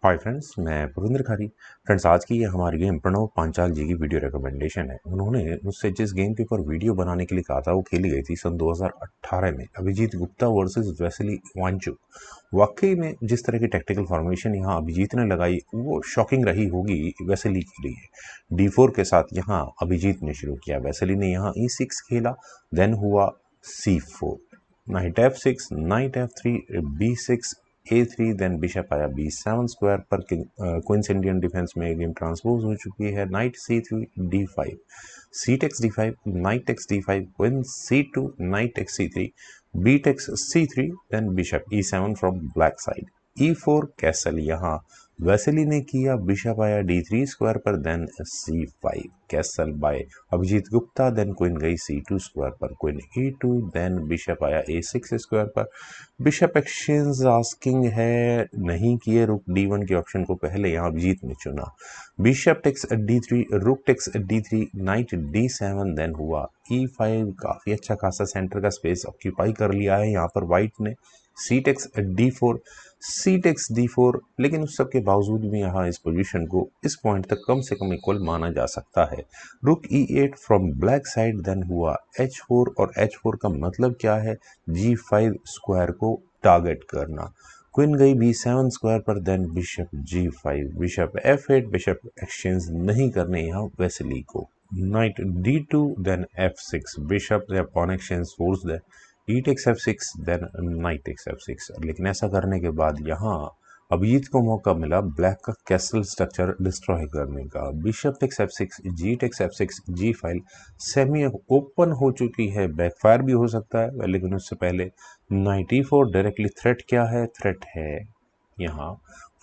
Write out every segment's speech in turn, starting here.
Hi friends, मैं पुरिंदर खारी। Friends, आज की ये हमारी गेम प्रणव पांचाल जी की वीडियो रिकमेंडेशन है। उन्होंने मुझसे जिस गेम के ऊपर वीडियो बनाने के लिए कहा था वो खेली गई थी सन 2018 में, अभिजीत गुप्ता वर्सेस वेस्ली इवांचुक। वाकई में जिस तरह की टेक्टिकल फॉर्मेशन यहाँ अभिजीत ने लगाई वो शॉकिंग रही होगी वेस्ली के लिए। D4 के साथ यहाँ अभिजीत ने शुरू किया। वेस्ली ने यहाँ E6 खेला, देन हुआ C4, night F6, night F3, B6, A3, then bishop आया B7 स्क्वायर पर। क्वींस इंडियन डिफेंस में गेम ट्रांसपोज हो चुकी है। Knight C3, D5, C takes D5, knight takes D5, queen C2, knight takes C3, B takes C3, then bishop E7 from black side. E4 castle यहाँ Wesley ने किया, bishop आया D3 square पर, then C5 castle by Abhijit Gupta, then queen गई C2 square पर, queen E2, then bishop आया A6 square पर। Bishop exchange asking है, नहीं किए रुक D1 के ऑप्शन को पहले यहाँ अभिजीत ने चुना। Bishop takes D3, rook takes D3, night D7, then हुआ E5। काफी अच्छा खासा सेंटर का स्पेस ऑक्यूपाई कर लिया है यहाँ पर व्हाइट ने। C takes D4, C takes D4, लेकिन उस सब के बावजूद भी यहाँ इस पोजीशन को इस पॉइंट तक कम से कम इक्वल माना जा सकता है। रुक E8 from black side, then हुआ H4, और H4 का मतलब क्या है, G5 स्क्वायर को टारगेट करना। क्वीन गई B7 स्क्वायर पर, then bishop G5, bishop F8, bishop exchange नहीं करने यहाँ वेस्ली को। Knight D2, then F6, bishop pawn exchange force दे, E takes F6, then knight takes F6। लेकिन ऐसा करने के बाद यहाँ अभिजीत को मौका मिला ब्लैक का कैसल स्ट्रक्चर डिस्ट्रॉय करने का। Bishop takes F6, G takes F6, G5 semi open हो चुकी है, बैकफायर भी हो सकता है, लेकिन उससे पहले नाइट E4 डायरेक्टली थ्रेट क्या है, थ्रेट है यहाँ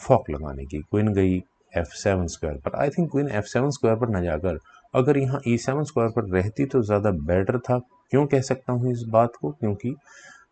फॉक लगाने की। क्वीन गई F7 स्क्वायर पर। I think queen F7 square पर न जाकर अगर यहाँ E7 स्क्वायर पर रहती तो ज़्यादा बेटर था। क्यों कह सकता हूँ इस बात को, क्योंकि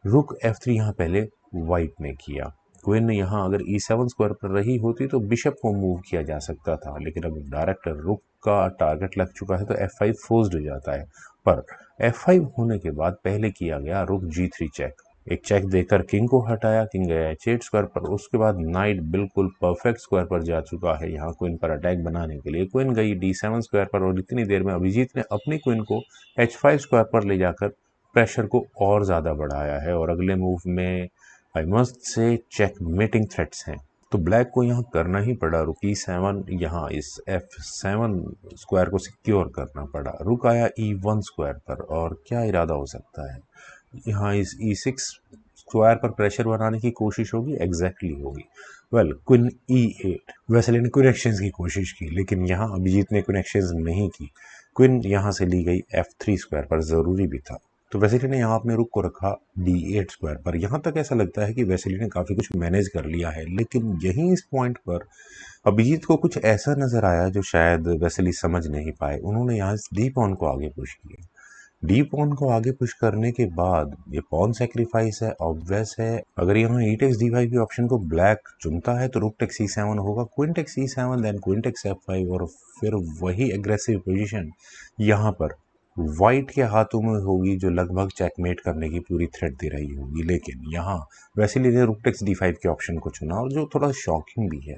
रुक F3 यहाँ पहले वाइट ने किया। क्वीन यहाँ अगर E7 स्क्वायर पर रही होती तो बिशप को मूव किया जा सकता था, लेकिन अब डायरेक्ट रुक का टारगेट लग चुका है तो F5 फोर्स्ड हो जाता है। पर F5 होने के बाद पहले किया गया रुक G3 चेक। एक चेक देकर किंग को हटाया, किंग गया H8 स्क्वायर पर। उसके बाद नाइट बिल्कुल परफेक्ट स्क्वायर पर जा चुका है यहाँ क्वीन पर अटैक बनाने के लिए। क्वीन गई D7 स्क्वायर पर, और इतनी देर में अभिजीत ने अपनी क्वीन को H5 स्क्वायर पर ले जाकर प्रेशर को और ज़्यादा बढ़ाया है। और अगले मूव में I must say checkmating threats हैं, तो ब्लैक को यहाँ करना ही पड़ा रुक E7। यहाँ इस F7 स्क्वायर को सिक्योर करना पड़ा। रुक आया E1 स्क्वायर पर, और क्या इरादा हो सकता है, यहाँ इस E6 स्क्वायर पर प्रेशर बनाने की कोशिश होगी, एग्जैक्टली होगी। वेल, क्वीन E8, वेस्ली ने क्वीन एक्सचेंज की कोशिश की, लेकिन यहाँ अभिजीत ने क्वीन एक्सचेंज नहीं की। क्वीन यहाँ से ली गई F3 स्क्वायर पर, ज़रूरी भी था। तो वेस्ली ने यहाँ अपने रुक को रखा D8 स्क्वायर पर। यहाँ तक ऐसा लगता है कि वेस्ली ने काफ़ी कुछ मैनेज कर लिया है, लेकिन यहीं इस पॉइंट पर अभिजीत को कुछ ऐसा नज़र आया जो शायद वेस्ली समझ नहीं पाए। उन्होंने यहाँ डी पॉन को आगे पुश किया। डी पॉन को आगे पुश करने के बाद ये पॉन सेक्रीफाइस है, ऑब्वियस है। अगर यहाँ ई टेक्स D5 के ऑप्शन को ब्लैक चुनता है तो रुक टेक्स C7 होगा, queen takes C7, then queen takes F5, और फिर वही एग्रेसिव पोजीशन यहाँ पर वाइट के हाथों में होगी जो लगभग चेकमेट करने की पूरी थ्रेट दे रही होगी। लेकिन यहाँ वेस्ली ने रुक टेक्स D5 के ऑप्शन को चुना, और जो थोड़ा शॉकिंग भी है,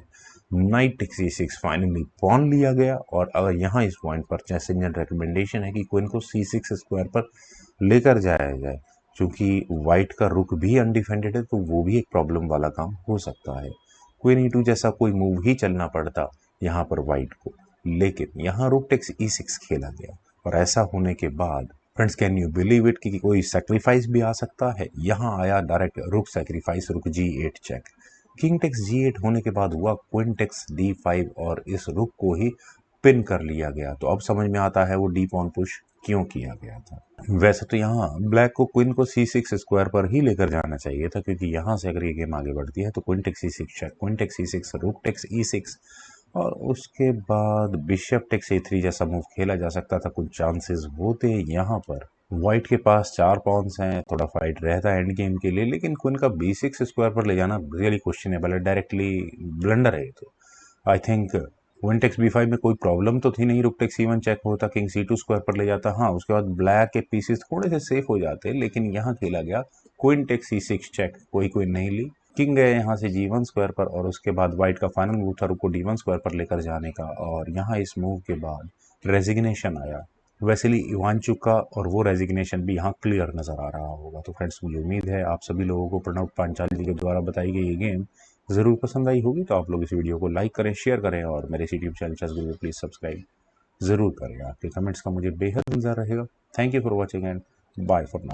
knight takes E6 finally pawn लिया गया। और अगर यहाँ इस पॉइंट पर चेस इंजन रिकमेंडेशन है कि क्वीन को C6 स्क्वायर पर लेकर जाया जाए, क्योंकि वाइट का रुक भी अनडिफेंडेड है तो वो भी एक प्रॉब्लम वाला काम हो सकता है। क्वीन E2 जैसा कोई मूव ही चलना पड़ता यहाँ पर वाइट को, लेकिन यहाँ रुक टेक्स E6 खेला गया। और ऐसा होने के बाद friends, can you believe it कि कोई सेक्रीफाइस भी आ सकता है। यहाँ आया डायरेक्ट रुक सेक्रीफाइस, रुक G8 check. King takes G8 होने के बाद हुआ क्वीन टेक्स D5, और इस रुक को ही पिन कर लिया गया। तो अब समझ में आता है वो डी पॉन पुश क्यों किया गया था। वैसे तो यहाँ ब्लैक को क्वीन को C6 स्क्वायर पर ही लेकर जाना चाहिए था, क्योंकि यहाँ से अगर ये गेम आगे बढ़ती है तो queen takes C6 check, queen takes C6, rook takes E6, और उसके बाद बिशप टेक्स A3 जैसा मूव खेला जा सकता था, कुछ चांसेस होते। यहाँ पर व्हाइट के पास 4 पॉन्स हैं, थोड़ा फाइट रहता है एंड गेम के लिए, लेकिन क्वीन का B6 स्क्वायर पर ले जाना रियली क्वेश्चनेबल है, डायरेक्टली ब्लंडर है। तो I think queen takes B5 में कोई प्रॉब्लम तो थी नहीं, रुक टेक्स C1 चेक होता, किंग C2 स्क्वायर पर ले जाता। हाँ, उसके बाद ब्लैक के पीसेस थोड़े से सेफ हो जाते, लेकिन यहाँ खेला गया क्वीन टेक्स C6 चेक, कोई क्वीन नहीं ली, किंग गए यहाँ से G1 स्क्वायर पर और उसके बाद वाइट का फाइनल मूव था रुक को D1 स्क्वायर पर लेकर जाने का, और यहाँ इस मूव के बाद रेजिग्नेशन आया वेसिली इवांचुक का, और वो रेजिग्नेशन भी यहाँ क्लियर नजर आ रहा होगा। तो फ्रेंड्स मुझे उम्मीद है आप सभी लोगों को प्रणव पांचाल जी के द्वारा बताई गई ये गेम ज़रूर पसंद आई होगी। तो आप लोग इस वीडियो को लाइक करें, शेयर करें और मेरे YouTube channel chess guru please subscribe ज़रूर करें। आपके कमेंट्स का मुझे बेहद इंतजार रहेगा। Thank you for watching and bye for now.